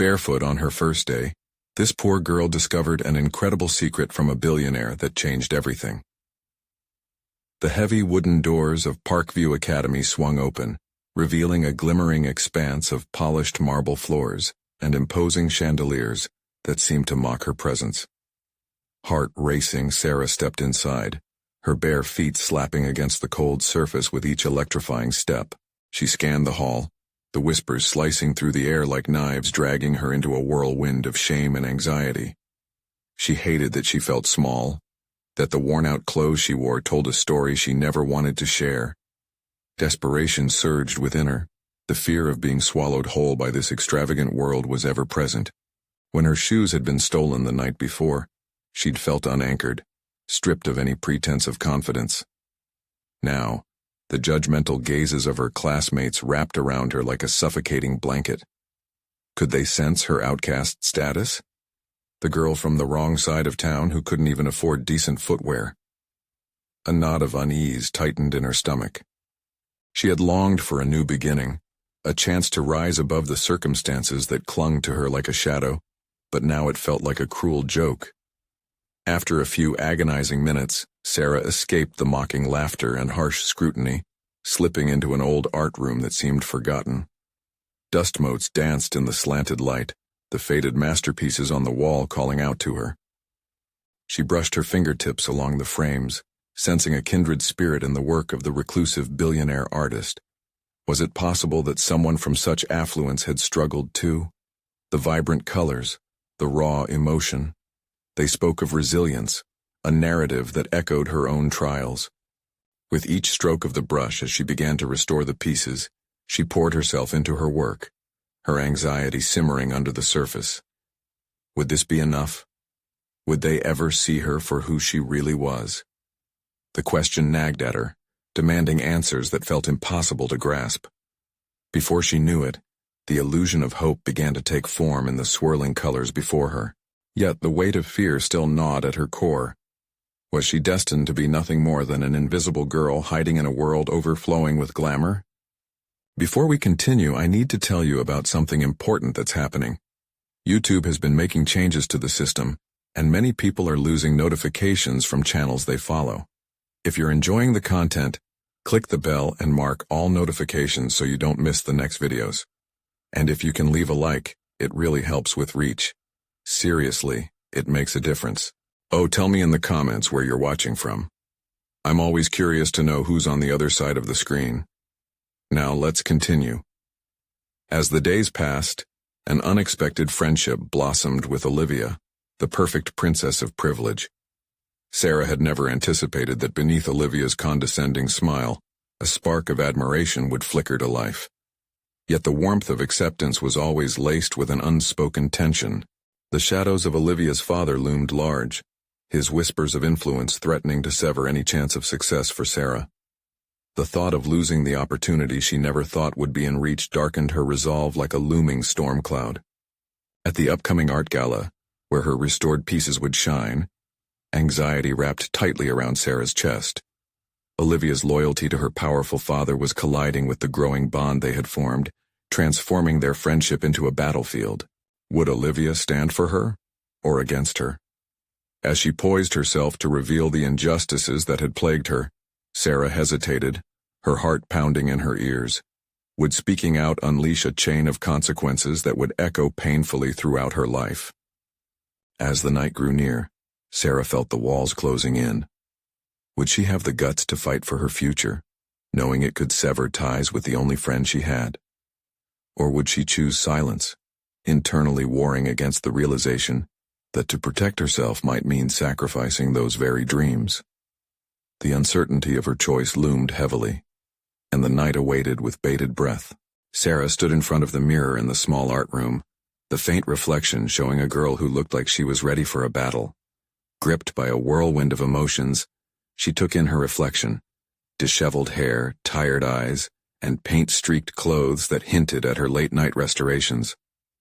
Barefoot on her first day, this poor girl discovered an incredible secret from a billionaire that changed everything. The heavy wooden doors of Parkview Academy swung open, revealing a glimmering expanse of polished marble floors and imposing chandeliers that seemed to mock her presence. Heart racing, Sarah stepped inside, her bare feet slapping against the cold surface with each electrifying step. She scanned the hall, the whispers slicing through the air like knives, dragging her into a whirlwind of shame and anxiety. She hated that she felt small, that the worn-out clothes she wore told a story she never wanted to share. Desperation surged within her. The fear of being swallowed whole by this extravagant world was ever present. When her shoes had been stolen the night before, she'd felt unanchored, stripped of any pretense of confidence. Now, the judgmental gazes of her classmates wrapped around her like a suffocating blanket. Could they sense her outcast status? The girl from the wrong side of town who couldn't even afford decent footwear. A knot of unease tightened in her stomach. She had longed for a new beginning, a chance to rise above the circumstances that clung to her like a shadow, but now it felt like a cruel joke. After a few agonizing minutes, Sarah escaped the mocking laughter and harsh scrutiny, slipping into an old art room that seemed forgotten. Dust motes danced in the slanted light, the faded masterpieces on the wall calling out to her. She brushed her fingertips along the frames, sensing a kindred spirit in the work of the reclusive billionaire artist. Was it possible that someone from such affluence had struggled too? The vibrant colors, the raw emotion. They spoke of resilience, a narrative that echoed her own trials. With each stroke of the brush as she began to restore the pieces, she poured herself into her work, her anxiety simmering under the surface. Would this be enough? Would they ever see her for who she really was? The question nagged at her, demanding answers that felt impossible to grasp. Before she knew it, the illusion of hope began to take form in the swirling colors before her. Yet the weight of fear still gnawed at her core. Was she destined to be nothing more than an invisible girl hiding in a world overflowing with glamour? Before we continue, I need to tell you about something important that's happening. YouTube has been making changes to the system, and many people are losing notifications from channels they follow. If you're enjoying the content, click the bell and mark all notifications so you don't miss the next videos. And if you can leave a like, it really helps with reach. Seriously, it makes a difference. Oh, tell me in the comments where you're watching from. I'm always curious to know who's on the other side of the screen. Now let's continue. As the days passed, an unexpected friendship blossomed with Olivia, the perfect princess of privilege. Sarah had never anticipated that beneath Olivia's condescending smile, a spark of admiration would flicker to life. Yet the warmth of acceptance was always laced with an unspoken tension. The shadows of Olivia's father loomed large, his whispers of influence threatening to sever any chance of success for Sarah. The thought of losing the opportunity she never thought would be in reach darkened her resolve like a looming storm cloud. At the upcoming art gala, where her restored pieces would shine, anxiety wrapped tightly around Sarah's chest. Olivia's loyalty to her powerful father was colliding with the growing bond they had formed, transforming their friendship into a battlefield. Would Olivia stand for her, or against her? As she poised herself to reveal the injustices that had plagued her, Sarah hesitated, her heart pounding in her ears. Would speaking out unleash a chain of consequences that would echo painfully throughout her life? As the night grew near, Sarah felt the walls closing in. Would she have the guts to fight for her future, knowing it could sever ties with the only friend she had? Or would she choose silence, internally warring against the realization that to protect herself might mean sacrificing those very dreams? The uncertainty of her choice loomed heavily, and the night awaited with bated breath. Sarah stood in front of the mirror in the small art room, the faint reflection showing a girl who looked like she was ready for a battle. Gripped by a whirlwind of emotions, she took in her reflection, disheveled hair, tired eyes, and paint-streaked clothes that hinted at her late-night restorations.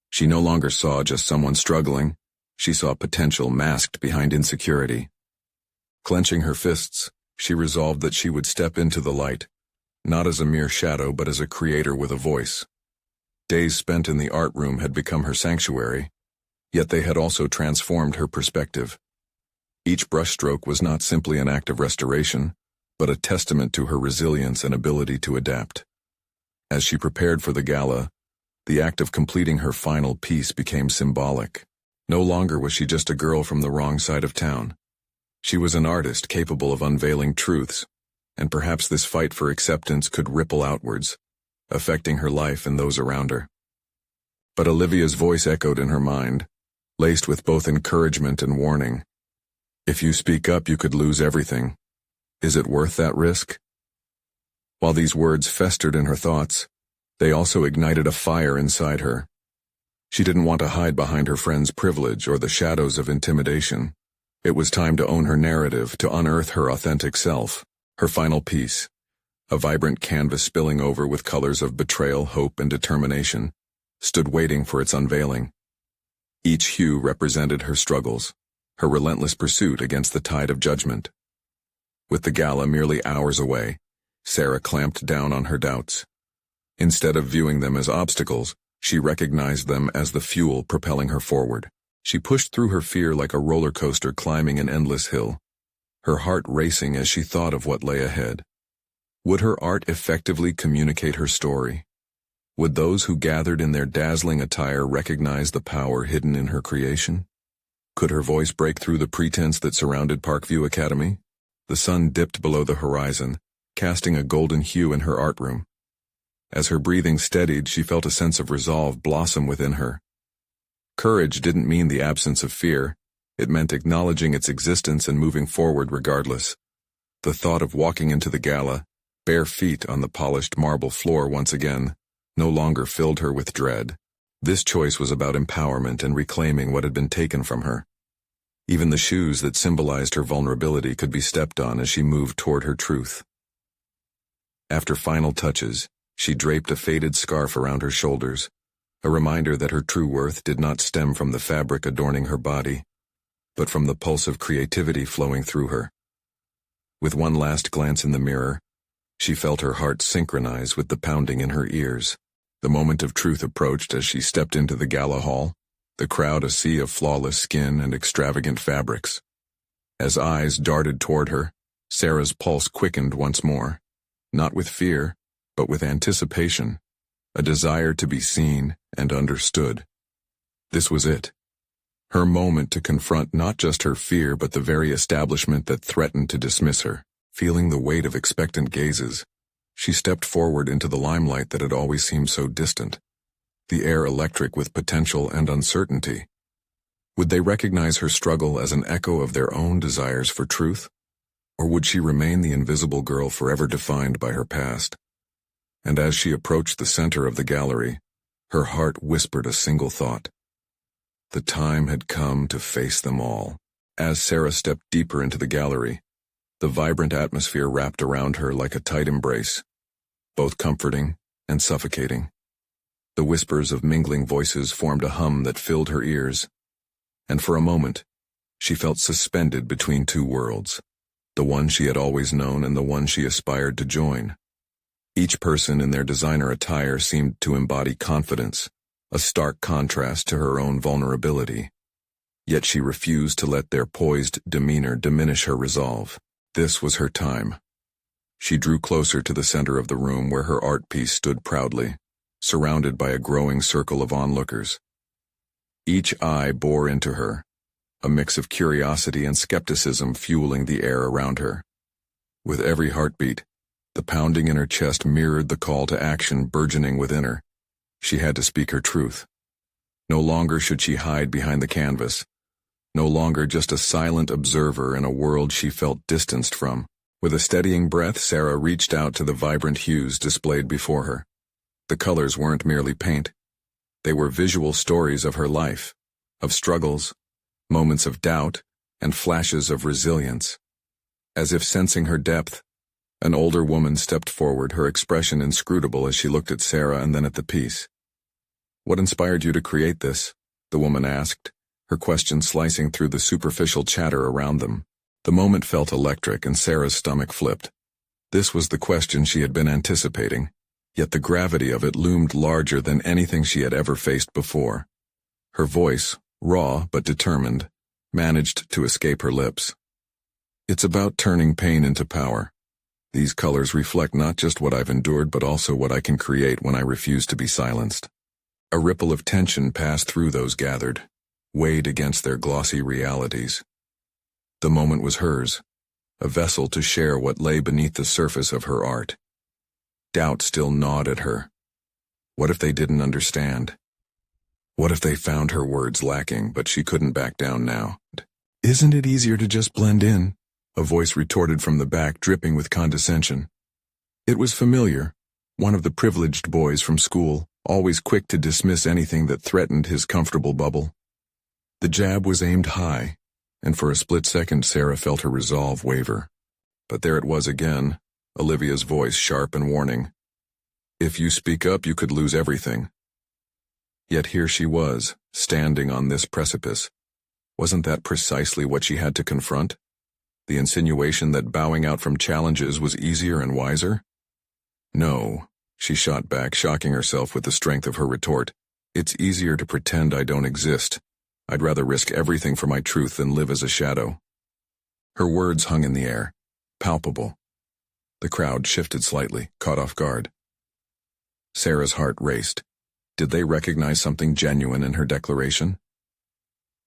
She no longer saw just someone struggling, she saw potential masked behind insecurity. Clenching her fists, she resolved that she would step into the light, not as a mere shadow but as a creator with a voice. Days spent in the art room had become her sanctuary, yet they had also transformed her perspective. Each brushstroke was not simply an act of restoration, but a testament to her resilience and ability to adapt. As she prepared for the gala, the act of completing her final piece became symbolic. No longer was she just a girl from the wrong side of town. She was an artist capable of unveiling truths, and perhaps this fight for acceptance could ripple outwards, affecting her life and those around her. But Olivia's voice echoed in her mind, laced with both encouragement and warning. If you speak up, you could lose everything. Is it worth that risk? While these words festered in her thoughts, they also ignited a fire inside her. She didn't want to hide behind her friend's privilege or the shadows of intimidation. It was time to own her narrative, to unearth her authentic self. Her final piece, a vibrant canvas spilling over with colors of betrayal, hope, and determination, stood waiting for its unveiling. Each hue represented her struggles, her relentless pursuit against the tide of judgment. With the gala merely hours away, Sarah clamped down on her doubts. Instead of viewing them as obstacles, she recognized them as the fuel propelling her forward. She pushed through her fear like a roller coaster climbing an endless hill, her heart racing as she thought of what lay ahead. Would her art effectively communicate her story? Would those who gathered in their dazzling attire recognize the power hidden in her creation? Could her voice break through the pretense that surrounded Parkview Academy? The sun dipped below the horizon, casting a golden hue in her art room. As her breathing steadied, she felt a sense of resolve blossom within her. Courage didn't mean the absence of fear. It meant acknowledging its existence and moving forward regardless. The thought of walking into the gala, bare feet on the polished marble floor once again, no longer filled her with dread. This choice was about empowerment and reclaiming what had been taken from her. Even the shoes that symbolized her vulnerability could be stepped on as she moved toward her truth. After final touches, she draped a faded scarf around her shoulders, a reminder that her true worth did not stem from the fabric adorning her body, but from the pulse of creativity flowing through her. With one last glance in the mirror, she felt her heart synchronize with the pounding in her ears. The moment of truth approached as she stepped into the gala hall, the crowd a sea of flawless skin and extravagant fabrics. As eyes darted toward her, Sarah's pulse quickened once more, not with fear, but with anticipation, a desire to be seen and understood. This was it. Her moment to confront not just her fear but the very establishment that threatened to dismiss her. Feeling the weight of expectant gazes, she stepped forward into the limelight that had always seemed so distant, the air electric with potential and uncertainty. Would they recognize her struggle as an echo of their own desires for truth? Or would she remain the invisible girl forever defined by her past? And as she approached the center of the gallery, her heart whispered a single thought. The time had come to face them all. As Sarah stepped deeper into the gallery, the vibrant atmosphere wrapped around her like a tight embrace, both comforting and suffocating. The whispers of mingling voices formed a hum that filled her ears, and for a moment, she felt suspended between two worlds, the one she had always known and the one she aspired to join. Each person in their designer attire seemed to embody confidence, a stark contrast to her own vulnerability. Yet she refused to let their poised demeanor diminish her resolve. This was her time. She drew closer to the center of the room where her art piece stood proudly, surrounded by a growing circle of onlookers. Each eye bore into her, a mix of curiosity and skepticism fueling the air around her. With every heartbeat, the pounding in her chest mirrored the call to action burgeoning within her. She had to speak her truth. No longer should she hide behind the canvas. No longer just a silent observer in a world she felt distanced from. With a steadying breath, Sarah reached out to the vibrant hues displayed before her. The colors weren't merely paint. They were visual stories of her life, of struggles, moments of doubt, and flashes of resilience. As if sensing her depth, an older woman stepped forward, her expression inscrutable as she looked at Sarah and then at the piece. "What inspired you to create this?" the woman asked, her question slicing through the superficial chatter around them. The moment felt electric and Sarah's stomach flipped. This was the question she had been anticipating, yet the gravity of it loomed larger than anything she had ever faced before. Her voice, raw but determined, managed to escape her lips. It's about turning pain into power. These colors reflect not just what I've endured but also what I can create when I refuse to be silenced. A ripple of tension passed through those gathered, weighed against their glossy realities. The moment was hers, a vessel to share what lay beneath the surface of her art. Doubt still gnawed at her. What if they didn't understand? What if they found her words lacking, but she couldn't back down now? Isn't it easier to just blend in? A voice retorted from the back, dripping with condescension. It was familiar, one of the privileged boys from school, always quick to dismiss anything that threatened his comfortable bubble. The jab was aimed high, and for a split second Sarah felt her resolve waver. But there it was again, Olivia's voice sharp and warning. If you speak up, you could lose everything. Yet here she was, standing on this precipice. Wasn't that precisely what she had to confront? The insinuation that bowing out from challenges was easier and wiser? No, she shot back, shocking herself with the strength of her retort. It's easier to pretend I don't exist. I'd rather risk everything for my truth than live as a shadow. Her words hung in the air, palpable. The crowd shifted slightly, caught off guard. Sarah's heart raced. Did they recognize something genuine in her declaration?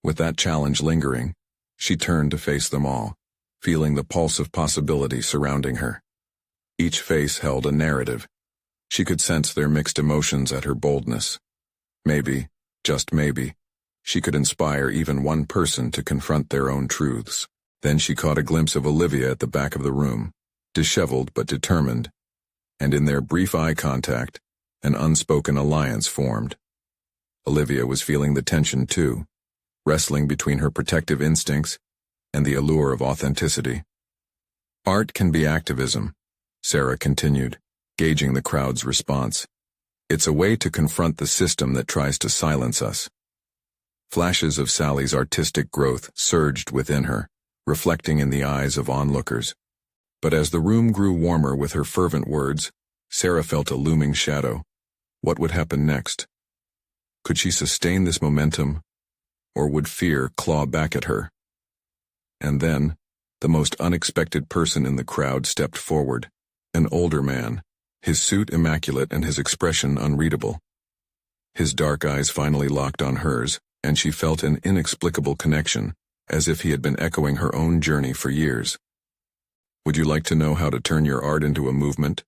With that challenge lingering, she turned to face them all, feeling the pulse of possibility surrounding her. Each face held a narrative. She could sense their mixed emotions at her boldness. Maybe, just maybe, she could inspire even one person to confront their own truths. Then she caught a glimpse of Olivia at the back of the room, disheveled but determined, and in their brief eye contact, an unspoken alliance formed. Olivia was feeling the tension too, wrestling between her protective instincts and the allure of authenticity. Art can be activism, Sarah continued, gauging the crowd's response. It's a way to confront the system that tries to silence us. Flashes of Sally's artistic growth surged within her, reflecting in the eyes of onlookers. But as the room grew warmer with her fervent words, Sarah felt a looming shadow. What would happen next? Could she sustain this momentum, or would fear claw back at her? And then, the most unexpected person in the crowd stepped forward, an older man, his suit immaculate and his expression unreadable. His dark eyes finally locked on hers, and she felt an inexplicable connection, as if he had been echoing her own journey for years. Would you like to know how to turn your art into a movement?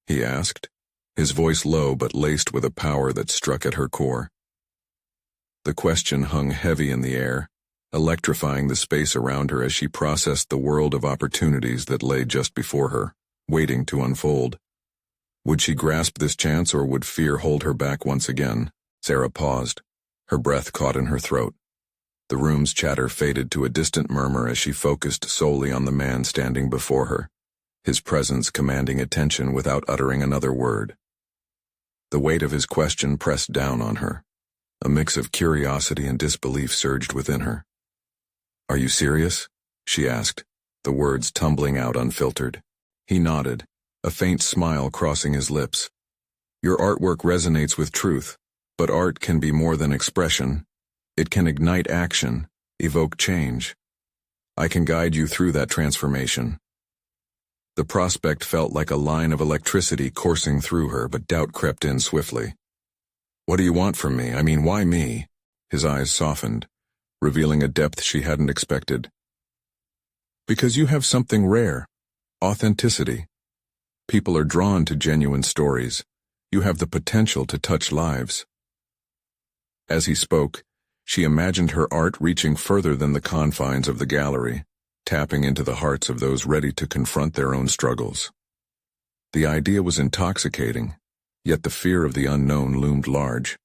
He asked, his voice low but laced with a power that struck at her core. The question hung heavy in the air, electrifying the space around her as she processed the world of opportunities that lay just before her, waiting to unfold. Would she grasp this chance or would fear hold her back once again? Sarah paused, her breath caught in her throat. The room's chatter faded to a distant murmur as she focused solely on the man standing before her, his presence commanding attention without uttering another word. The weight of his question pressed down on her. A mix of curiosity and disbelief surged within her. Are you serious? She asked, the words tumbling out unfiltered. He nodded, a faint smile crossing his lips. Your artwork resonates with truth, but art can be more than expression. It can ignite action, evoke change. I can guide you through that transformation. The prospect felt like a line of electricity coursing through her, but doubt crept in swiftly. What do you want from me? I mean, why me? His eyes softened, revealing a depth she hadn't expected. Because you have something rare, authenticity. People are drawn to genuine stories. You have the potential to touch lives. As he spoke, she imagined her art reaching further than the confines of the gallery, tapping into the hearts of those ready to confront their own struggles. The idea was intoxicating, yet the fear of the unknown loomed large.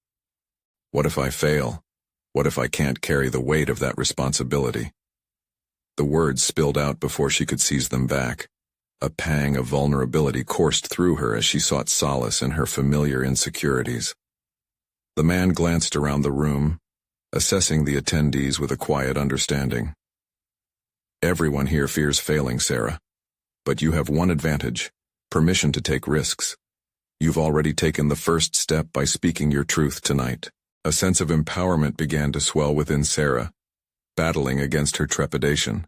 What if I fail? What if I can't carry the weight of that responsibility? The words spilled out before she could seize them back. A pang of vulnerability coursed through her as she sought solace in her familiar insecurities. The man glanced around the room, assessing the attendees with a quiet understanding. Everyone here fears failing, Sarah. But you have one advantage: permission to take risks. You've already taken the first step by speaking your truth tonight. A sense of empowerment began to swell within Sarah, battling against her trepidation.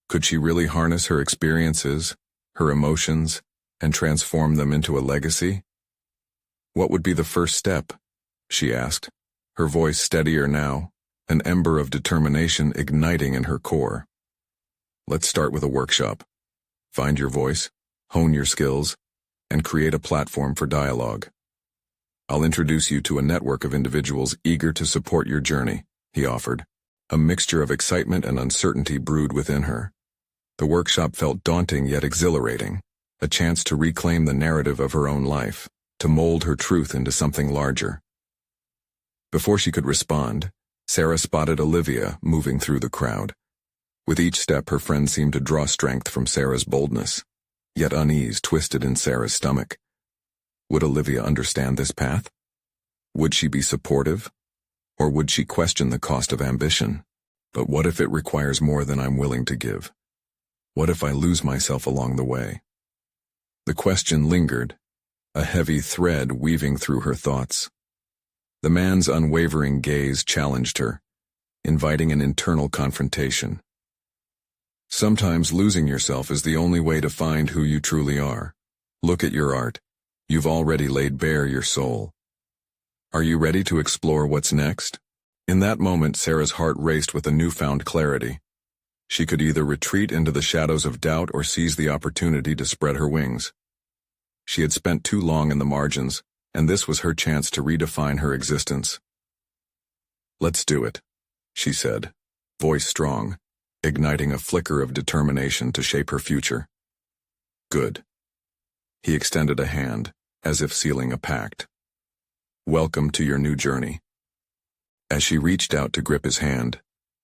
Could she really harness her experiences, her emotions, and transform them into a legacy? What would be the first step? She asked, her voice steadier now, an ember of determination igniting in her core. Let's start with a workshop. Find your voice, hone your skills, and create a platform for dialogue. I'll introduce you to a network of individuals eager to support your journey, he offered. A mixture of excitement and uncertainty brewed within her. The workshop felt daunting yet exhilarating, a chance to reclaim the narrative of her own life, to mold her truth into something larger. Before she could respond, Sarah spotted Olivia moving through the crowd. With each step, her friend seemed to draw strength from Sarah's boldness, yet unease twisted in Sarah's stomach. Would Olivia understand this path? Would she be supportive? Or would she question the cost of ambition? But what if it requires more than I'm willing to give? What if I lose myself along the way? The question lingered, a heavy thread weaving through her thoughts. The man's unwavering gaze challenged her, inviting an internal confrontation. Sometimes losing yourself is the only way to find who you truly are. Look at your art. You've already laid bare your soul. Are you ready to explore what's next? In that moment, Sarah's heart raced with a newfound clarity. She could either retreat into the shadows of doubt or seize the opportunity to spread her wings. She had spent too long in the margins, and this was her chance to redefine her existence. Let's do it, she said, voice strong, igniting a flicker of determination to shape her future. Good. He extended a hand, as if sealing a pact. Welcome to your new journey. As she reached out to grip his hand,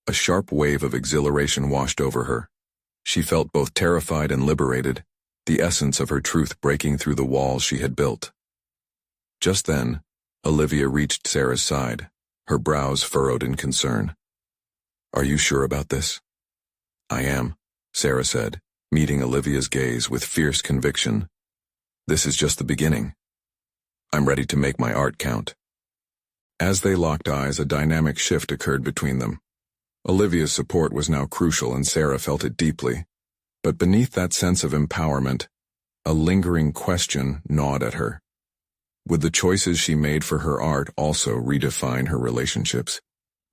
a sharp wave of exhilaration washed over her. She felt both terrified and liberated, the essence of her truth breaking through the walls she had built. Just then, Olivia reached Sarah's side, her brows furrowed in concern. Are you sure about this? I am, Sarah said, meeting Olivia's gaze with fierce conviction. This is just the beginning. I'm ready to make my art count. As they locked eyes, a dynamic shift occurred between them. Olivia's support was now crucial and Sarah felt it deeply. But beneath that sense of empowerment, a lingering question gnawed at her. Would the choices she made for her art also redefine her relationships?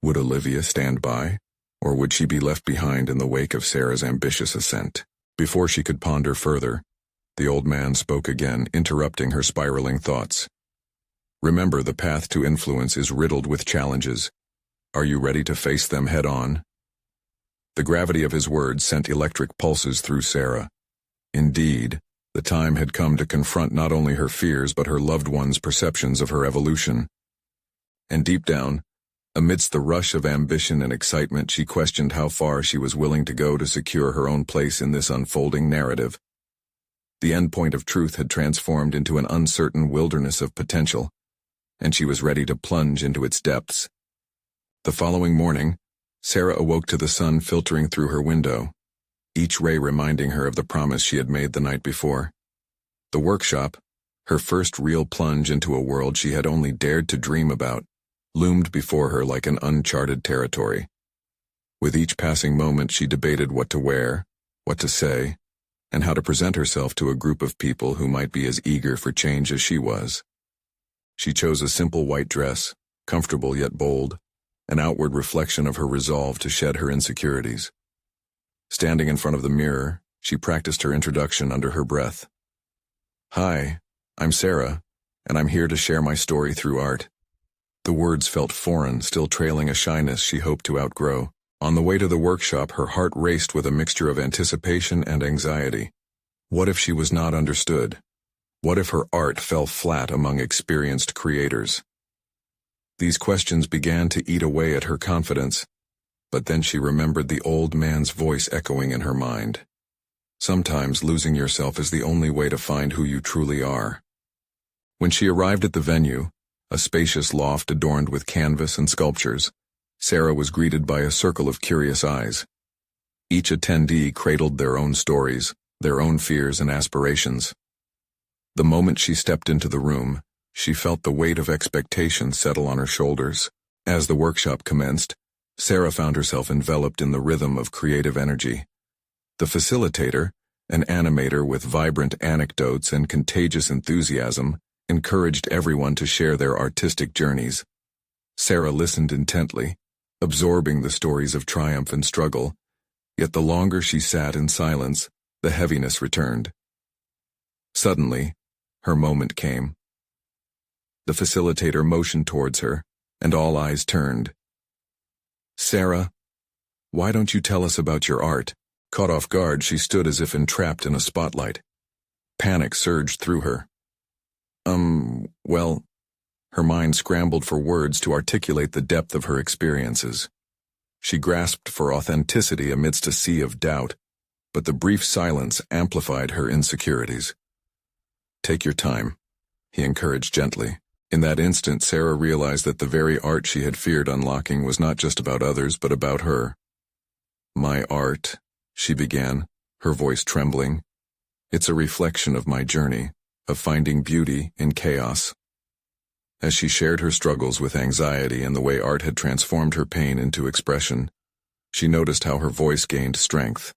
Would Olivia stand by, or would she be left behind in the wake of Sarah's ambitious ascent? Before she could ponder further, the old man spoke again, interrupting her spiraling thoughts. Remember, the path to influence is riddled with challenges. Are you ready to face them head-on? The gravity of his words sent electric pulses through Sarah. Indeed, the time had come to confront not only her fears but her loved ones' perceptions of her evolution. And deep down, amidst the rush of ambition and excitement, she questioned how far she was willing to go to secure her own place in this unfolding narrative. The endpoint of truth had transformed into an uncertain wilderness of potential, and she was ready to plunge into its depths. The following morning, Sarah awoke to the sun filtering through her window, each ray reminding her of the promise she had made the night before. The workshop, her first real plunge into a world she had only dared to dream about, loomed before her like an uncharted territory. With each passing moment, she debated what to wear, what to say, and how to present herself to a group of people who might be as eager for change as she was. She chose a simple white dress, comfortable yet bold, an outward reflection of her resolve to shed her insecurities. Standing in front of the mirror, she practiced her introduction under her breath. Hi, I'm Sarah, and I'm here to share my story through art. The words felt foreign, still trailing a shyness she hoped to outgrow. On the way to the workshop, her heart raced with a mixture of anticipation and anxiety. What if she was not understood? What if her art fell flat among experienced creators? These questions began to eat away at her confidence, but then she remembered the old man's voice echoing in her mind. Sometimes losing yourself is the only way to find who you truly are. When she arrived at the venue, a spacious loft adorned with canvas and sculptures, Sarah was greeted by a circle of curious eyes. Each attendee cradled their own stories, their own fears and aspirations. The moment she stepped into the room, she felt the weight of expectation settle on her shoulders. As the workshop commenced, Sarah found herself enveloped in the rhythm of creative energy. The facilitator, an animator with vibrant anecdotes and contagious enthusiasm, encouraged everyone to share their artistic journeys. Sarah listened intently, absorbing the stories of triumph and struggle, yet the longer she sat in silence, the heaviness returned. Suddenly, her moment came. The facilitator motioned towards her, and all eyes turned. "Sarah, why don't you tell us about your art?" Caught off guard, she stood as if entrapped in a spotlight. Panic surged through her. Well, her mind scrambled for words to articulate the depth of her experiences. She grasped for authenticity amidst a sea of doubt, but the brief silence amplified her insecurities. "Take your time," he encouraged gently. In that instant, Sarah realized that the very art she had feared unlocking was not just about others, but about her. "My art," she began, her voice trembling. "It's a reflection of my journey, of finding beauty in chaos." As she shared her struggles with anxiety and the way art had transformed her pain into expression, she noticed how her voice gained strength.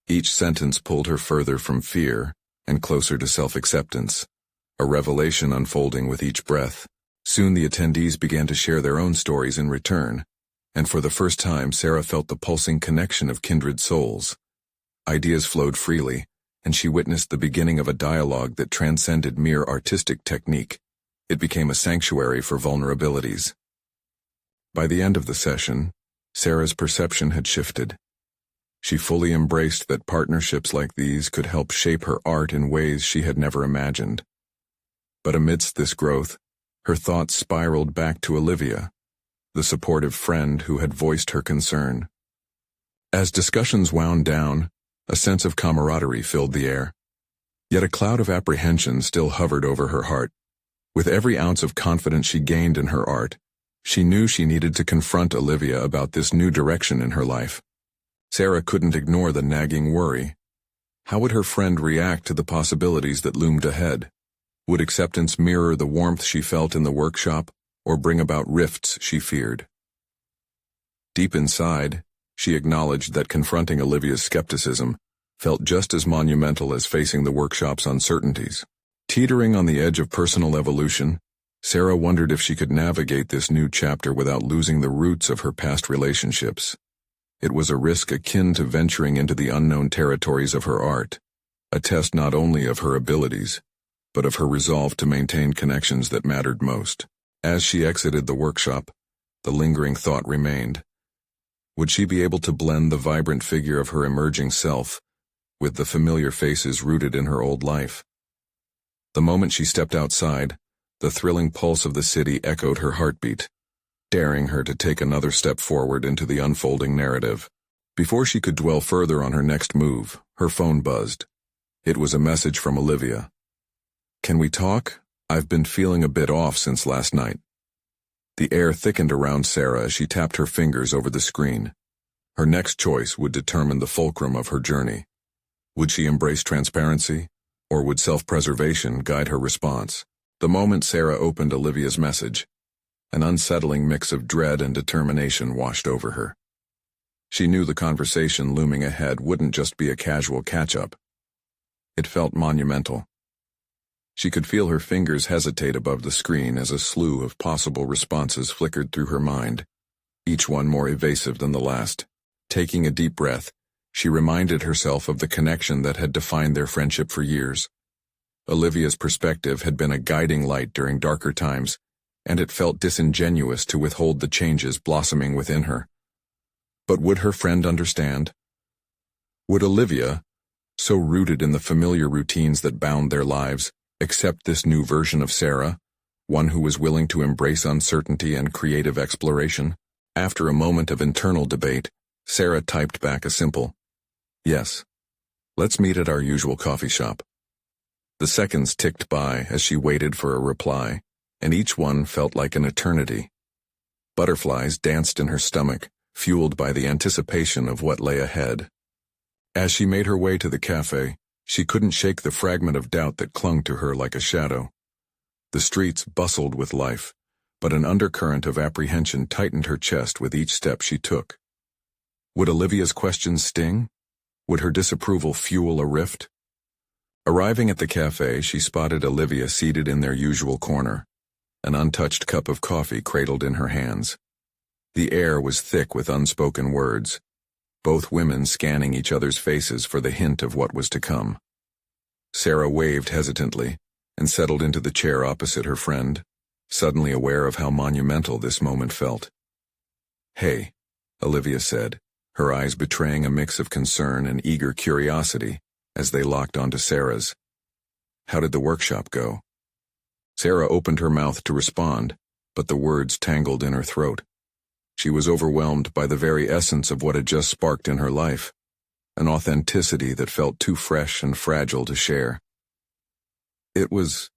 Each sentence pulled her further from fear and closer to self-acceptance, a revelation unfolding with each breath. Soon the attendees began to share their own stories in return, and for the first time Sarah felt the pulsing connection of kindred souls. Ideas flowed freely, and she witnessed the beginning of a dialogue that transcended mere artistic technique. It became a sanctuary for vulnerabilities. By the end of the session, Sarah's perception had shifted. She fully embraced that partnerships like these could help shape her art in ways she had never imagined. But amidst this growth, her thoughts spiraled back to Olivia, the supportive friend who had voiced her concern. As discussions wound down, a sense of camaraderie filled the air. Yet a cloud of apprehension still hovered over her heart. With every ounce of confidence she gained in her art, she knew she needed to confront Olivia about this new direction in her life. Sarah couldn't ignore the nagging worry. How would her friend react to the possibilities that loomed ahead? Would acceptance mirror the warmth she felt in the workshop, or bring about rifts she feared? Deep inside, she acknowledged that confronting Olivia's skepticism felt just as monumental as facing the workshop's uncertainties. Teetering on the edge of personal evolution, Sarah wondered if she could navigate this new chapter without losing the roots of her past relationships. It was a risk akin to venturing into the unknown territories of her art, a test not only of her abilities, but of her resolve to maintain connections that mattered most. As she exited the workshop, the lingering thought remained. Would she be able to blend the vibrant figure of her emerging self with the familiar faces rooted in her old life? The moment she stepped outside, the thrilling pulse of the city echoed her heartbeat, daring her to take another step forward into the unfolding narrative. Before she could dwell further on her next move, her phone buzzed. It was a message from Olivia. "Can we talk? I've been feeling a bit off since last night." The air thickened around Sarah as she tapped her fingers over the screen. Her next choice would determine the fulcrum of her journey. Would she embrace transparency, or would self-preservation guide her response? The moment Sarah opened Olivia's message, an unsettling mix of dread and determination washed over her. She knew the conversation looming ahead wouldn't just be a casual catch-up. It felt monumental. She could feel her fingers hesitate above the screen as a slew of possible responses flickered through her mind, each one more evasive than the last. Taking a deep breath, she reminded herself of the connection that had defined their friendship for years. Olivia's perspective had been a guiding light during darker times, and it felt disingenuous to withhold the changes blossoming within her. But would her friend understand? Would Olivia, so rooted in the familiar routines that bound their lives, accept this new version of Sarah, one who was willing to embrace uncertainty and creative exploration? After a moment of internal debate, Sarah typed back a simple, "Yes. Let's meet at our usual coffee shop." The seconds ticked by as she waited for a reply, and each one felt like an eternity. Butterflies danced in her stomach, fueled by the anticipation of what lay ahead. As she made her way to the cafe, She couldn't shake the fragment of doubt that clung to her like a shadow. The streets bustled with life, but an undercurrent of apprehension tightened her chest with each step she took. Would Olivia's questions sting? Would her disapproval fuel a rift? Arriving at the cafe, she spotted Olivia seated in their usual corner, an untouched cup of coffee cradled in her hands. The air was thick with unspoken words, both women scanning each other's faces for the hint of what was to come. Sarah waved hesitantly and settled into the chair opposite her friend, suddenly aware of how monumental this moment felt. "Hey," Olivia said, her eyes betraying a mix of concern and eager curiosity as they locked onto Sarah's. "How did the workshop go?" Sarah opened her mouth to respond, but the words tangled in her throat. She was overwhelmed by the very essence of what had just sparked in her life, an authenticity that felt too fresh and fragile to share. "It was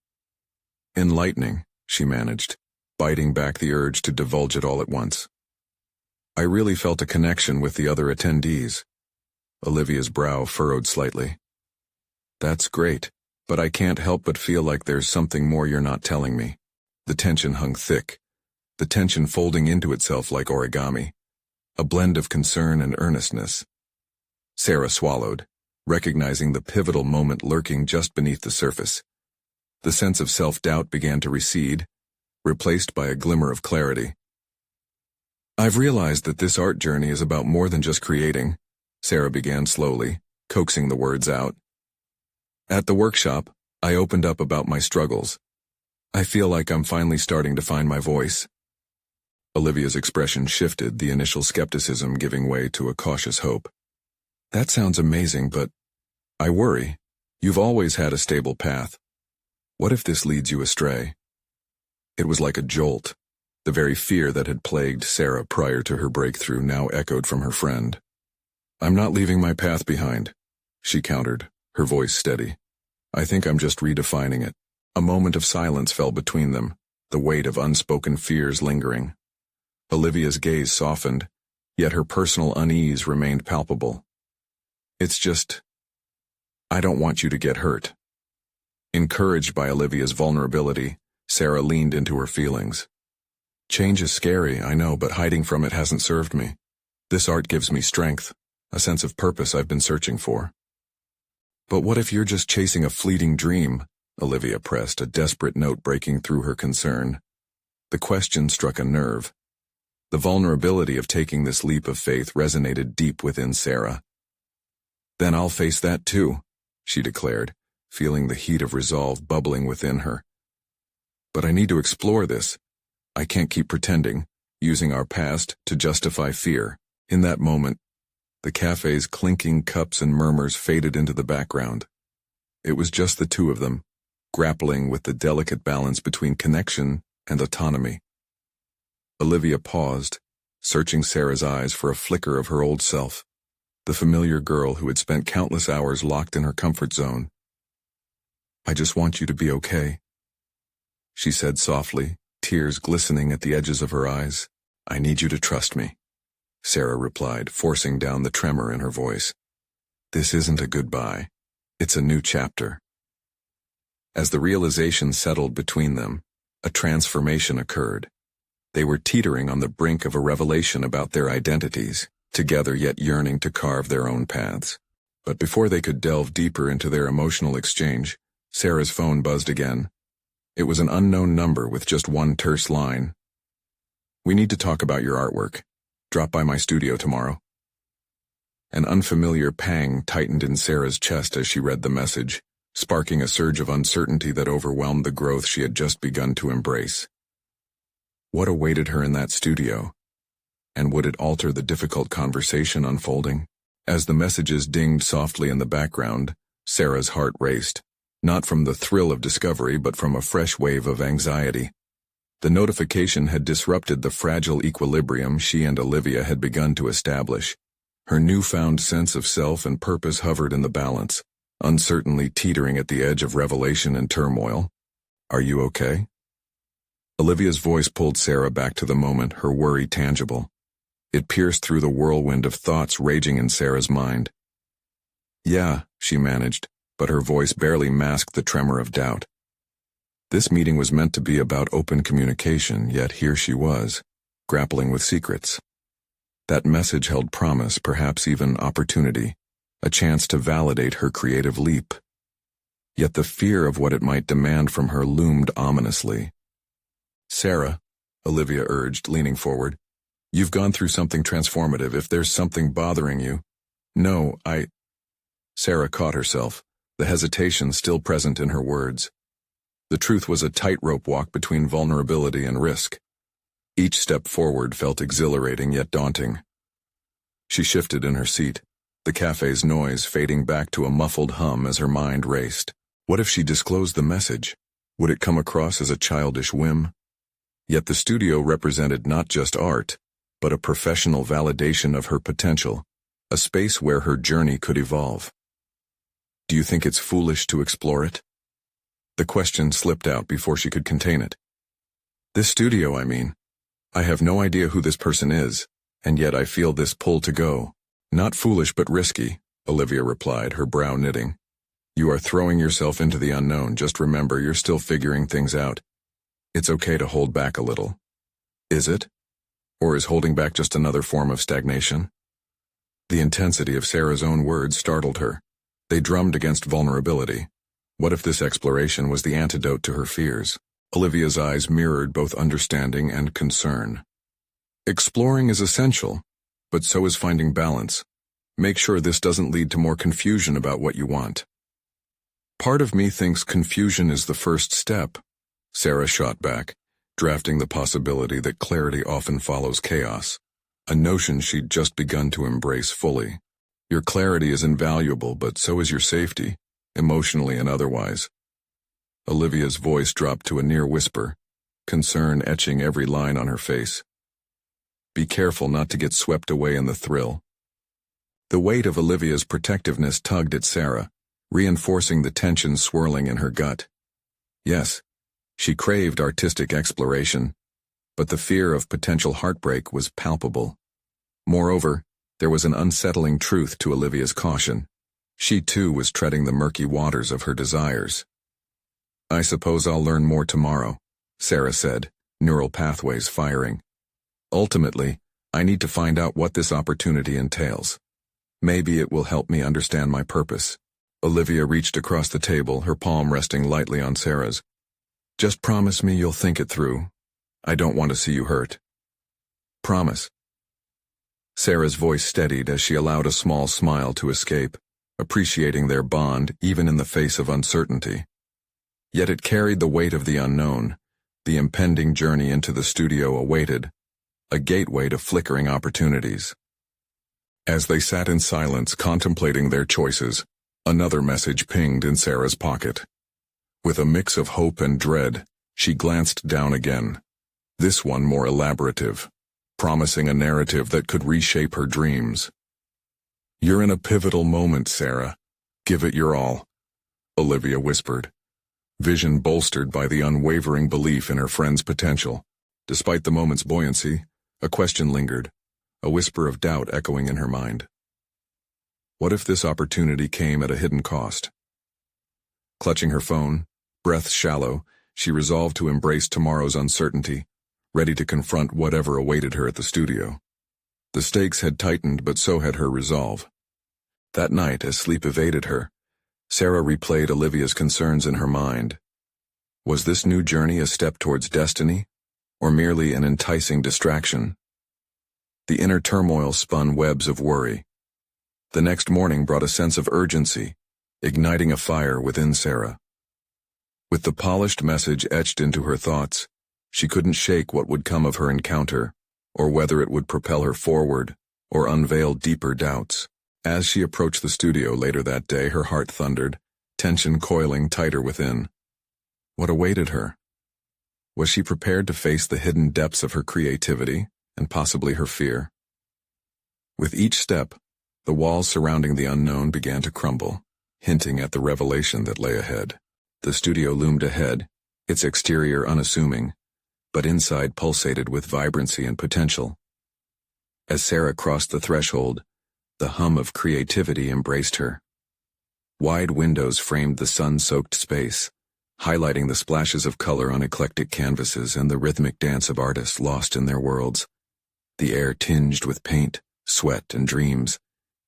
enlightening," she managed, biting back the urge to divulge it all at once. "I really felt a connection with the other attendees." Olivia's brow furrowed slightly. "That's great, but I can't help but feel like there's something more you're not telling me." The tension hung thick, the tension folding into itself like origami, a blend of concern and earnestness. Sarah swallowed, recognizing the pivotal moment lurking just beneath the surface. The sense of self-doubt began to recede, replaced by a glimmer of clarity. "I've realized that this art journey is about more than just creating," Sarah began slowly, coaxing the words out. "At the workshop, I opened up about my struggles. I feel like I'm finally starting to find my voice." Olivia's expression shifted, the initial skepticism giving way to a cautious hope. "That sounds amazing, but I worry. You've always had a stable path. What if this leads you astray?" It was like a jolt. The very fear that had plagued Sarah prior to her breakthrough now echoed from her friend. "I'm not leaving my path behind," she countered, her voice steady. "I think I'm just redefining it." A moment of silence fell between them, the weight of unspoken fears lingering. Olivia's gaze softened, yet her personal unease remained palpable. "It's just, I don't want you to get hurt." Encouraged by Olivia's vulnerability, Sarah leaned into her feelings. "Change is scary, I know, but hiding from it hasn't served me. This art gives me strength, a sense of purpose I've been searching for." "But what if you're just chasing a fleeting dream?" Olivia pressed, a desperate note breaking through her concern. The question struck a nerve. The vulnerability of taking this leap of faith resonated deep within Sarah. "Then I'll face that too," she declared, feeling the heat of resolve bubbling within her. "But I need to explore this. I can't keep pretending, using our past to justify fear." In that moment, the cafe's clinking cups and murmurs faded into the background. It was just the two of them, grappling with the delicate balance between connection and autonomy. Olivia paused, searching Sarah's eyes for a flicker of her old self, the familiar girl who had spent countless hours locked in her comfort zone. "I just want you to be okay," she said softly, tears glistening at the edges of her eyes. "I need you to trust me," Sarah replied, forcing down the tremor in her voice. "This isn't a goodbye. It's a new chapter." As the realization settled between them, a transformation occurred. They were teetering on the brink of a revelation about their identities, together yet yearning to carve their own paths. But before they could delve deeper into their emotional exchange, Sarah's phone buzzed again. It was an unknown number with just one terse line. "We need to talk about your artwork. Drop by my studio tomorrow." An unfamiliar pang tightened in Sarah's chest as she read the message, sparking a surge of uncertainty that overwhelmed the growth she had just begun to embrace. What awaited her in that studio? And would it alter the difficult conversation unfolding? As the messages dinged softly in the background, Sarah's heart raced, not from the thrill of discovery but from a fresh wave of anxiety. The notification had disrupted the fragile equilibrium she and Olivia had begun to establish. Her newfound sense of self and purpose hovered in the balance, uncertainly teetering at the edge of revelation and turmoil. "Are you okay?" Olivia's voice pulled Sarah back to the moment, her worry tangible. It pierced through the whirlwind of thoughts raging in Sarah's mind. "Yeah," she managed, but her voice barely masked the tremor of doubt. This meeting was meant to be about open communication, yet here she was, grappling with secrets. That message held promise, perhaps even opportunity, a chance to validate her creative leap. Yet the fear of what it might demand from her loomed ominously. "Sarah," Olivia urged, leaning forward, "you've gone through something transformative. If there's something bothering you—" "No, Sarah caught herself, the hesitation still present in her words. The truth was a tightrope walk between vulnerability and risk. Each step forward felt exhilarating yet daunting. She shifted in her seat, the cafe's noise fading back to a muffled hum as her mind raced. What if she disclosed the message? Would it come across as a childish whim? Yet the studio represented not just art, but a professional validation of her potential, a space where her journey could evolve. "Do you think it's foolish to explore it?" The question slipped out before she could contain it. "This studio, I mean. I have no idea who this person is, and yet I feel this pull to go." "Not foolish but risky," Olivia replied, her brow knitting. "You are throwing yourself into the unknown. Just remember, you're still figuring things out. It's okay to hold back a little." "Is it? Or is holding back just another form of stagnation?" The intensity of Sarah's own words startled her. They drummed against vulnerability. What if this exploration was the antidote to her fears? Olivia's eyes mirrored both understanding and concern. "Exploring is essential, but so is finding balance. Make sure this doesn't lead to more confusion about what you want." "Part of me thinks confusion is the first step," Sarah shot back, drafting the possibility that clarity often follows chaos, a notion she'd just begun to embrace fully. "Your clarity is invaluable, but so is your safety, emotionally and otherwise." Olivia's voice dropped to a near whisper, concern etching every line on her face. "Be careful not to get swept away in the thrill." The weight of Olivia's protectiveness tugged at Sarah, reinforcing the tension swirling in her gut. Yes, she craved artistic exploration, but the fear of potential heartbreak was palpable. Moreover, there was an unsettling truth to Olivia's caution. She too was treading the murky waters of her desires. "I suppose I'll learn more tomorrow," Sarah said, neural pathways firing. "Ultimately, I need to find out what this opportunity entails. Maybe it will help me understand my purpose." Olivia reached across the table, her palm resting lightly on Sarah's. "Just promise me you'll think it through. I don't want to see you hurt." "Promise." Sarah's voice steadied as she allowed a small smile to escape, appreciating their bond even in the face of uncertainty. Yet it carried the weight of the unknown. The impending journey into the studio awaited, a gateway to flickering opportunities. As they sat in silence contemplating their choices, another message pinged in Sarah's pocket. With a mix of hope and dread, she glanced down again. This one more elaborative, promising a narrative that could reshape her dreams. "You're in a pivotal moment, Sarah. Give it your all," Olivia whispered, vision bolstered by the unwavering belief in her friend's potential. Despite the moment's buoyancy, a question lingered, a whisper of doubt echoing in her mind. What if this opportunity came at a hidden cost? Clutching her phone, breath shallow, she resolved to embrace tomorrow's uncertainty, ready to confront whatever awaited her at the studio. The stakes had tightened, but so had her resolve. That night, as sleep evaded her, Sarah replayed Olivia's concerns in her mind. Was this new journey a step towards destiny, or merely an enticing distraction? The inner turmoil spun webs of worry. The next morning brought a sense of urgency, igniting a fire within Sarah. With the polished message etched into her thoughts, she couldn't shake what would come of her encounter, or whether it would propel her forward, or unveil deeper doubts. As she approached the studio later that day, her heart thundered, tension coiling tighter within. What awaited her? Was she prepared to face the hidden depths of her creativity, and possibly her fear? With each step, the walls surrounding the unknown began to crumble, hinting at the revelation that lay ahead. The studio loomed ahead, its exterior unassuming, but inside pulsated with vibrancy and potential. As Sarah crossed the threshold, the hum of creativity embraced her. Wide windows framed the sun-soaked space, highlighting the splashes of color on eclectic canvases and the rhythmic dance of artists lost in their worlds. The air tinged with paint, sweat, and dreams,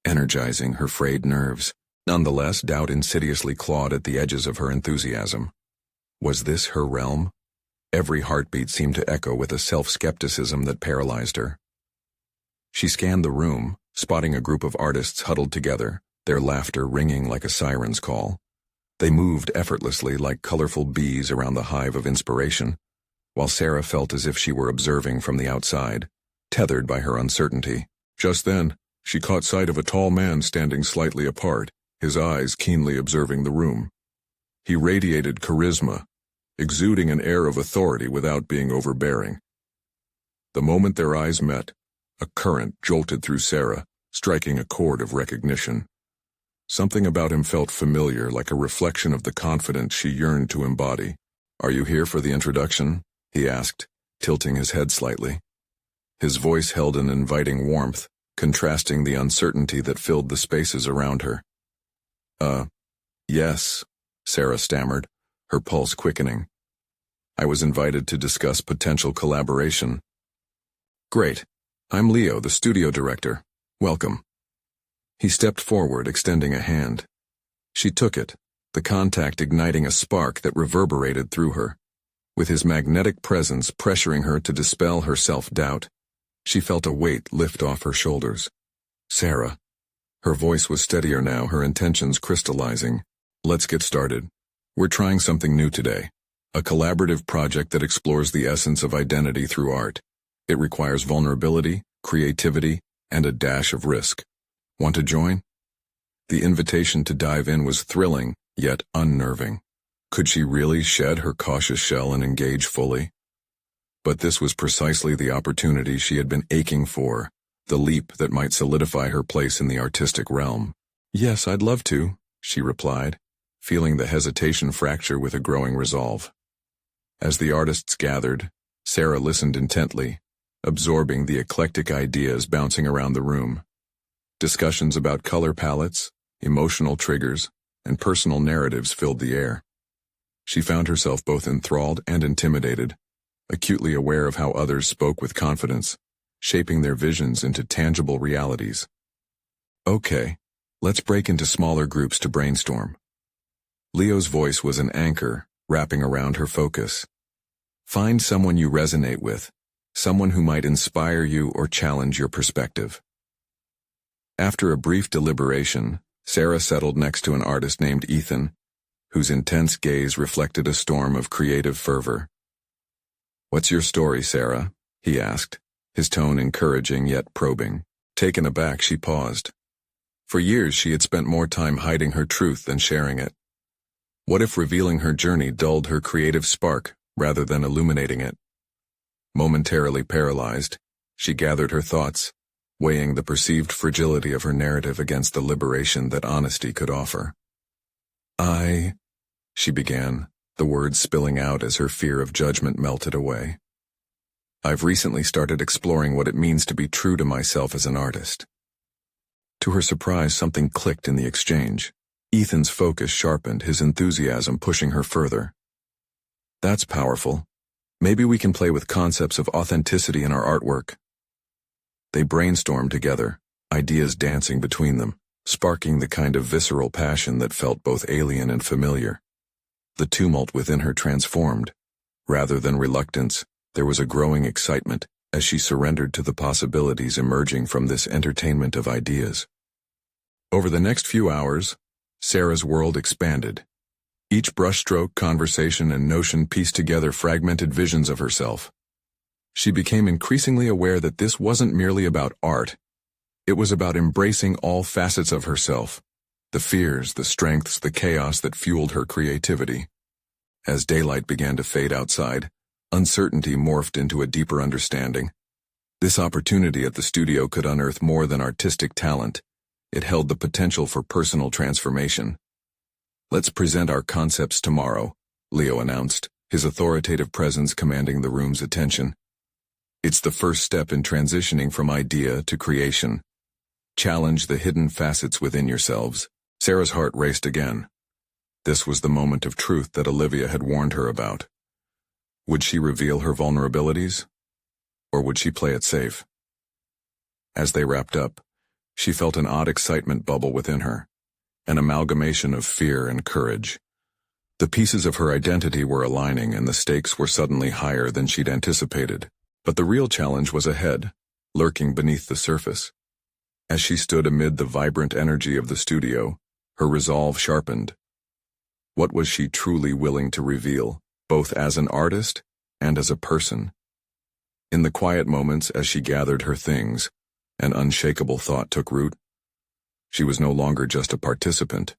energizing her frayed nerves. Nonetheless, doubt insidiously clawed at the edges of her enthusiasm. Was this her realm? Every heartbeat seemed to echo with a self-skepticism that paralyzed her. She scanned the room, spotting a group of artists huddled together, their laughter ringing like a siren's call. They moved effortlessly like colorful bees around the hive of inspiration, while Sarah felt as if she were observing from the outside, tethered by her uncertainty. Just then, she caught sight of a tall man standing slightly apart, his eyes keenly observing the room. He radiated charisma, exuding an air of authority without being overbearing. The moment their eyes met, a current jolted through Sarah, striking a chord of recognition. Something about him felt familiar, like a reflection of the confidence she yearned to embody. "Are you here for the introduction?" he asked, tilting his head slightly. His voice held an inviting warmth, contrasting the uncertainty that filled the spaces around her. Yes," Sarah stammered, her pulse quickening. "I was invited to discuss potential collaboration." "Great. I'm Leo, the studio director. Welcome." He stepped forward, extending a hand. She took it, the contact igniting a spark that reverberated through her. With his magnetic presence pressuring her to dispel her self-doubt, she felt a weight lift off her shoulders. "Sarah." Her voice was steadier now, her intentions crystallizing. "Let's get started. We're trying something new today. A collaborative project that explores the essence of identity through art. It requires vulnerability, creativity, and a dash of risk. Want to join?" The invitation to dive in was thrilling, yet unnerving. Could she really shed her cautious shell and engage fully? But this was precisely the opportunity she had been aching for, the leap that might solidify her place in the artistic realm. "Yes, I'd love to," she replied, feeling the hesitation fracture with a growing resolve. As the artists gathered, Sarah listened intently, absorbing the eclectic ideas bouncing around the room. Discussions about color palettes, emotional triggers, and personal narratives filled the air. She found herself both enthralled and intimidated, acutely aware of how others spoke with confidence, shaping their visions into tangible realities. "Okay, let's break into smaller groups to brainstorm." Leo's voice was an anchor, wrapping around her focus. "Find someone you resonate with, someone who might inspire you or challenge your perspective." After a brief deliberation, Sarah settled next to an artist named Ethan, whose intense gaze reflected a storm of creative fervor. "What's your story, Sarah?" he asked, his tone encouraging yet probing. Taken aback, she paused. For years she had spent more time hiding her truth than sharing it. What if revealing her journey dulled her creative spark rather than illuminating it? Momentarily paralyzed, she gathered her thoughts, weighing the perceived fragility of her narrative against the liberation that honesty could offer. She began, the words spilling out as her fear of judgment melted away. "I've recently started exploring what it means to be true to myself as an artist." To her surprise, something clicked in the exchange. Ethan's focus sharpened, his enthusiasm pushing her further. "That's powerful. Maybe we can play with concepts of authenticity in our artwork." They brainstormed together, ideas dancing between them, sparking the kind of visceral passion that felt both alien and familiar. The tumult within her transformed. Rather than reluctance, there was a growing excitement as she surrendered to the possibilities emerging from this entertainment of ideas. Over the next few hours, Sarah's world expanded. Each brushstroke, conversation, and notion pieced together fragmented visions of herself. She became increasingly aware that this wasn't merely about art. It was about embracing all facets of herself, the fears, the strengths, the chaos that fueled her creativity. As daylight began to fade outside, uncertainty morphed into a deeper understanding. This opportunity at the studio could unearth more than artistic talent. It held the potential for personal transformation. "Let's present our concepts tomorrow," Leo announced, his authoritative presence commanding the room's attention. "It's the first step in transitioning from idea to creation. Challenge the hidden facets within yourselves, Sarah's heart raced again. This was the moment of truth that Olivia had warned her about. Would she reveal her vulnerabilities? Or would she play it safe? As they wrapped up, she felt an odd excitement bubble within her, an amalgamation of fear and courage. The pieces of her identity were aligning and the stakes were suddenly higher than she'd anticipated. But the real challenge was ahead, lurking beneath the surface. As she stood amid the vibrant energy of the studio, her resolve sharpened. What was she truly willing to reveal, both as an artist and as a person? In the quiet moments as she gathered her things, an unshakable thought took root. She was no longer just a participant.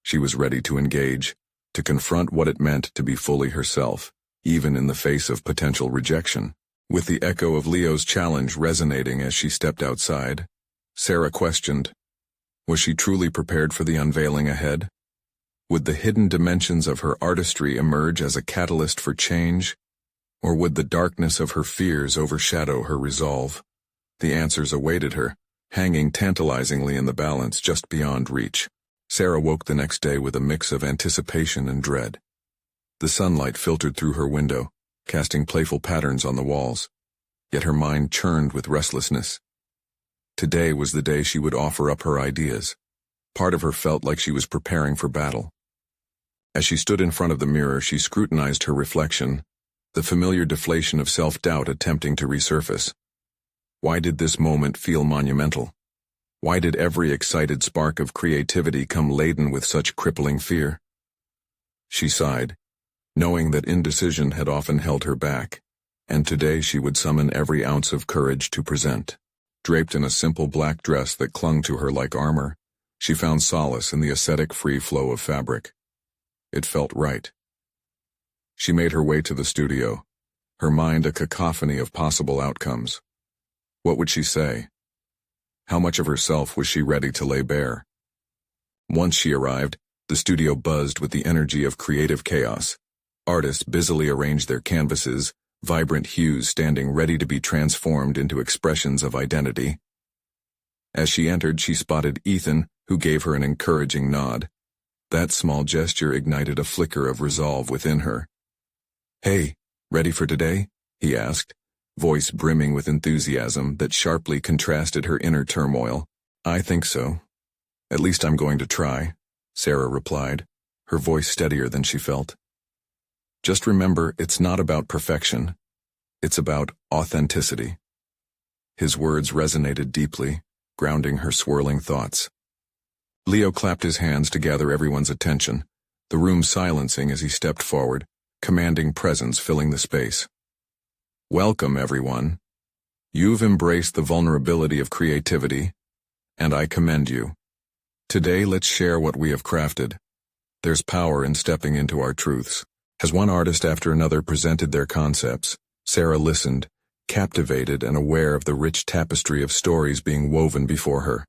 She was ready to engage, to confront what it meant to be fully herself, even in the face of potential rejection. With the echo of Leo's challenge resonating as she stepped outside, Sarah questioned, was she truly prepared for the unveiling ahead? Would the hidden dimensions of her artistry emerge as a catalyst for change? Or would the darkness of her fears overshadow her resolve? The answers awaited her, hanging tantalizingly in the balance just beyond reach. Sarah woke the next day with a mix of anticipation and dread. The sunlight filtered through her window, casting playful patterns on the walls, yet her mind churned with restlessness. Today was the day she would offer up her ideas. Part of her felt like she was preparing for battle. As she stood in front of the mirror, she scrutinized her reflection, the familiar deflation of self-doubt attempting to resurface. Why did this moment feel monumental? Why did every excited spark of creativity come laden with such crippling fear? She sighed, knowing that indecision had often held her back, and today she would summon every ounce of courage to present. Draped in a simple black dress that clung to her like armor, she found solace in the ascetic free flow of fabric. It felt right. She made her way to the studio, her mind a cacophony of possible outcomes. What would she say? How much of herself was she ready to lay bare? Once she arrived, the studio buzzed with the energy of creative chaos. Artists busily arranged their canvases, vibrant hues standing ready to be transformed into expressions of identity. As she entered, she spotted Ethan, who gave her an encouraging nod. That small gesture ignited a flicker of resolve within her. "Hey, ready for today?" he asked, voice brimming with enthusiasm that sharply contrasted her inner turmoil. "I think so. At least I'm going to try," Sarah replied, her voice steadier than she felt. "Just remember, it's not about perfection. It's about authenticity." His words resonated deeply, grounding her swirling thoughts. Leo clapped his hands to gather everyone's attention, the room silencing as he stepped forward, commanding presence filling the space. "Welcome, everyone. You've embraced the vulnerability of creativity, and I commend you. Today, let's share what we have crafted. There's power in stepping into our truths." As one artist after another presented their concepts, Sarah listened, captivated and aware of the rich tapestry of stories being woven before her.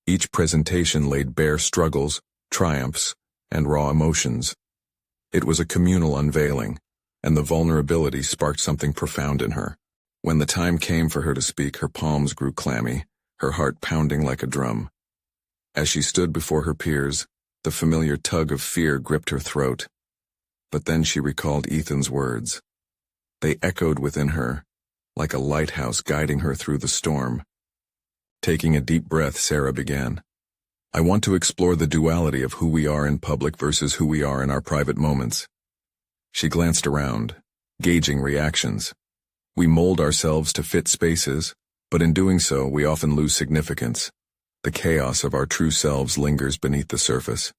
Each presentation laid bare struggles, triumphs, and raw emotions. It was a communal unveiling, and the vulnerability sparked something profound in her. When the time came for her to speak, her palms grew clammy, her heart pounding like a drum. As she stood before her peers, the familiar tug of fear gripped her throat. But then she recalled Ethan's words. They echoed within her, like a lighthouse guiding her through the storm. Taking a deep breath, Sarah began. "I want to explore the duality of who we are in public versus who we are in our private moments." She glanced around, gauging reactions. We mold ourselves to fit spaces, but in doing so, we often lose significance. The chaos of our true selves lingers beneath the surface.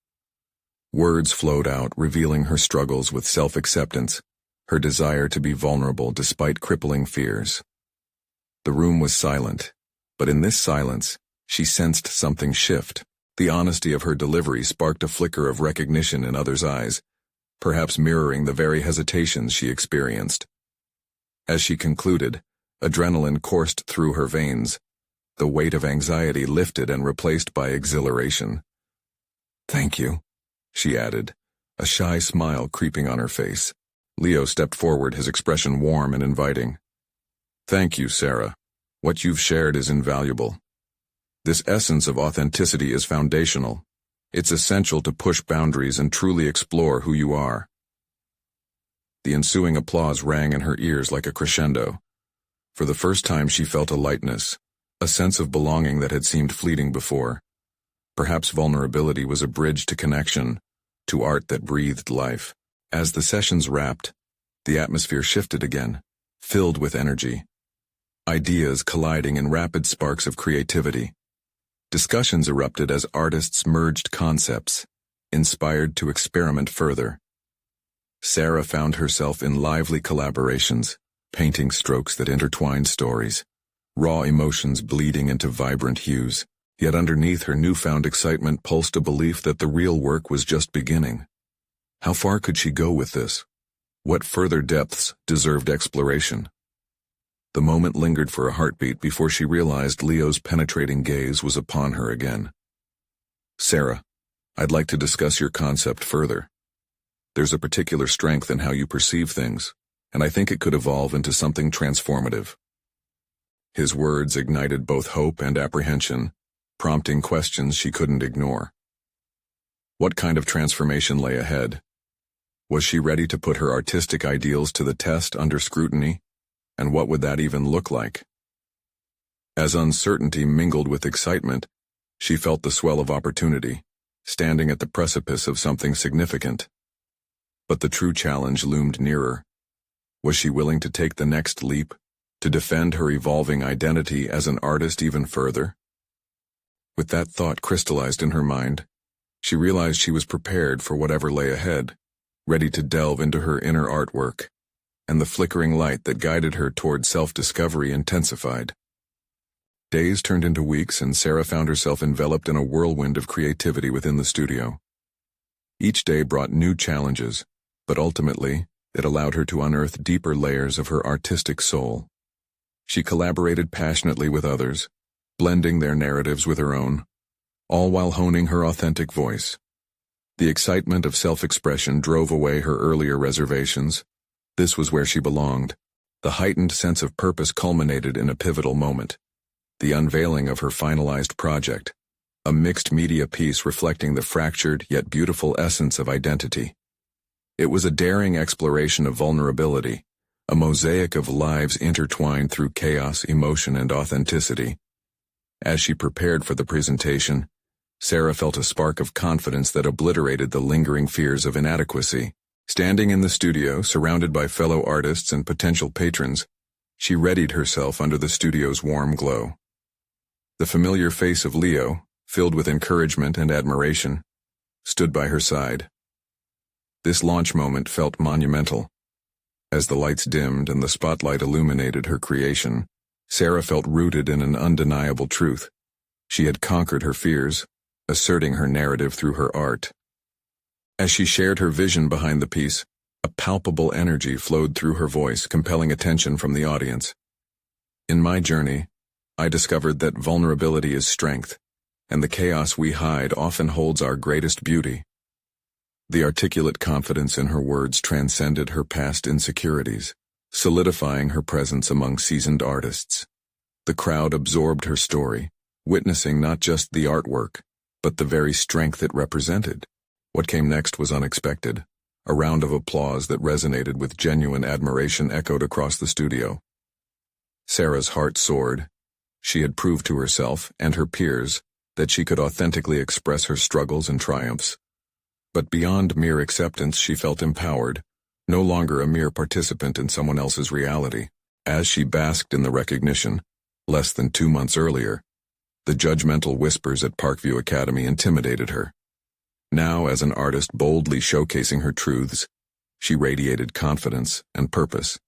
Words flowed out, revealing her struggles with self-acceptance, her desire to be vulnerable despite crippling fears. The room was silent, but in this silence, she sensed something shift. The honesty of her delivery sparked a flicker of recognition in others' eyes, perhaps mirroring the very hesitations she experienced. As she concluded, adrenaline coursed through her veins. The weight of anxiety lifted and replaced by exhilaration. "Thank you," she added, a shy smile creeping on her face. Leo stepped forward, his expression warm and inviting. "Thank you, Sarah. What you've shared is invaluable. This essence of authenticity is foundational. It's essential to push boundaries and truly explore who you are. The ensuing applause rang in her ears like a crescendo. For the first time she felt a lightness, a sense of belonging that had seemed fleeting before. Perhaps vulnerability was a bridge to connection, to art that breathed life. As the sessions wrapped, the atmosphere shifted again, filled with energy. Ideas colliding in rapid sparks of creativity. Discussions erupted as artists merged concepts, inspired to experiment further. Sarah found herself in lively collaborations, painting strokes that intertwined stories, raw emotions bleeding into vibrant hues. Yet underneath her newfound excitement pulsed a belief that the real work was just beginning. How far could she go with this? What further depths deserved exploration? The moment lingered for a heartbeat before she realized Leo's penetrating gaze was upon her again. Sarah, I'd like to discuss your concept further. There's a particular strength in how you perceive things, and I think it could evolve into something transformative. His words ignited both hope and apprehension, prompting questions she couldn't ignore. What kind of transformation lay ahead? Was she ready to put her artistic ideals to the test under scrutiny? And what would that even look like? As uncertainty mingled with excitement, she felt the swell of opportunity, standing at the precipice of something significant. But the true challenge loomed nearer. Was she willing to take the next leap, to defend her evolving identity as an artist even further? With that thought crystallized in her mind, she realized she was prepared for whatever lay ahead, ready to delve into her inner artwork, and the flickering light that guided her toward self-discovery intensified. Days turned into weeks and Sarah found herself enveloped in a whirlwind of creativity within the studio. Each day brought new challenges, but ultimately, it allowed her to unearth deeper layers of her artistic soul. She collaborated passionately with others, blending their narratives with her own, all while honing her authentic voice. The excitement of self-expression drove away her earlier reservations. This was where she belonged. The heightened sense of purpose culminated in a pivotal moment, the unveiling of her finalized project, a mixed-media piece reflecting the fractured yet beautiful essence of identity. It was a daring exploration of vulnerability, a mosaic of lives intertwined through chaos, emotion, and authenticity. As she prepared for the presentation, Sarah felt a spark of confidence that obliterated the lingering fears of inadequacy. Standing in the studio, surrounded by fellow artists and potential patrons, she readied herself under the studio's warm glow. The familiar face of Leo, filled with encouragement and admiration, stood by her side. This launch moment felt monumental. As the lights dimmed and the spotlight illuminated her creation, Sarah felt rooted in an undeniable truth. She had conquered her fears, asserting her narrative through her art. As she shared her vision behind the piece, a palpable energy flowed through her voice, compelling attention from the audience. In my journey, I discovered that vulnerability is strength, and the chaos we hide often holds our greatest beauty. The articulate confidence in her words transcended her past insecurities, solidifying her presence among seasoned artists. The crowd absorbed her story, witnessing not just the artwork, but the very strength it represented. What came next was unexpected. A round of applause that resonated with genuine admiration echoed across the studio. Sarah's heart soared. She had proved to herself and her peers that she could authentically express her struggles and triumphs. But beyond mere acceptance, she felt empowered, no longer a mere participant in someone else's reality. As she basked in the recognition, less than 2 months earlier, the judgmental whispers at Parkview Academy intimidated her. Now, as an artist boldly showcasing her truths, she radiated confidence and purpose.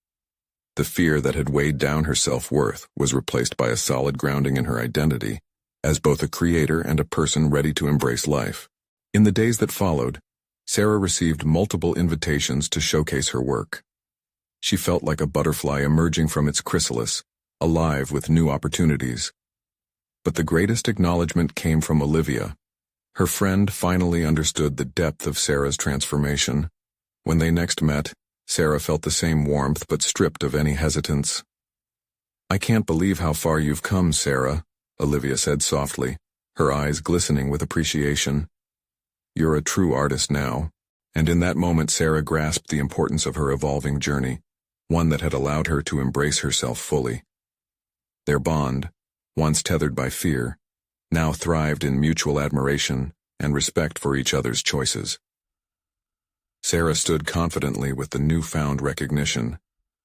The fear that had weighed down her self-worth was replaced by a solid grounding in her identity, as both a creator and a person ready to embrace life. In the days that followed, Sarah received multiple invitations to showcase her work. She felt like a butterfly emerging from its chrysalis, alive with new opportunities. But the greatest acknowledgement came from Olivia. Her friend finally understood the depth of Sarah's transformation. When they next met, Sarah felt the same warmth but stripped of any hesitance. "I can't believe how far you've come, Sarah," Olivia said softly, her eyes glistening with appreciation. You're a true artist now." And in that moment Sarah grasped the importance of her evolving journey, one that had allowed her to embrace herself fully. Their bond, once tethered by fear, now thrived in mutual admiration and respect for each other's choices. Sarah stood confidently with the newfound recognition.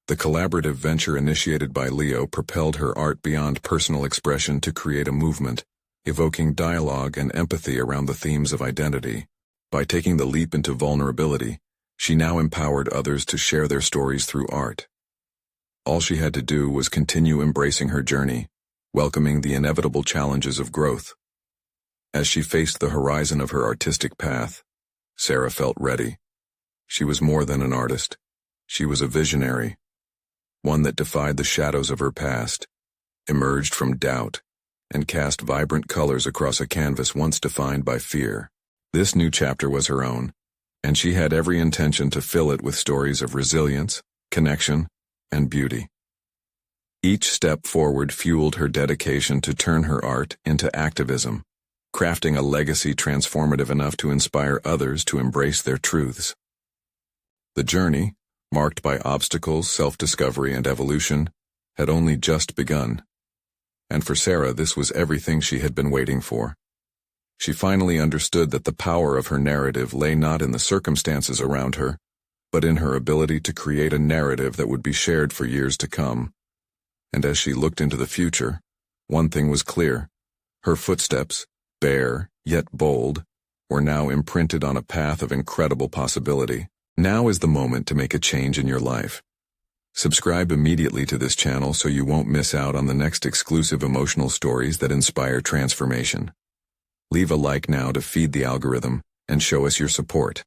The collaborative venture initiated by Leo propelled her art beyond personal expression to create a movement, evoking dialogue and empathy around the themes of identity. By taking the leap into vulnerability, she now empowered others to share their stories through art. All she had to do was continue embracing her journey, welcoming the inevitable challenges of growth. As she faced the horizon of her artistic path, Sarah felt ready. She was more than an artist. She was a visionary, one that defied the shadows of her past, emerged from doubt, and cast vibrant colors across a canvas once defined by fear. This new chapter was her own, and she had every intention to fill it with stories of resilience, connection, and beauty. Each step forward fueled her dedication to turn her art into activism, crafting a legacy transformative enough to inspire others to embrace their truths. The journey, marked by obstacles, self-discovery, and evolution, had only just begun. And for Sarah, this was everything she had been waiting for. She finally understood that the power of her narrative lay not in the circumstances around her, but in her ability to create a narrative that would be shared for years to come. And as she looked into the future, one thing was clear. Her footsteps, bare yet bold, were now imprinted on a path of incredible possibility. Now is the moment to make a change in your life. Subscribe immediately to this channel so you won't miss out on the next exclusive emotional stories that inspire transformation. Leave a like now to feed the algorithm and show us your support.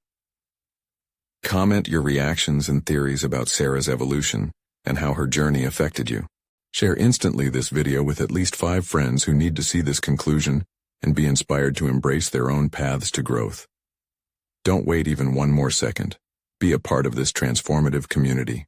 Comment your reactions and theories about Sarah's evolution and how her journey affected you. Share instantly this video with at least 5 friends who need to see this conclusion and be inspired to embrace their own paths to growth. Don't wait even one more second. Be a part of this transformative community.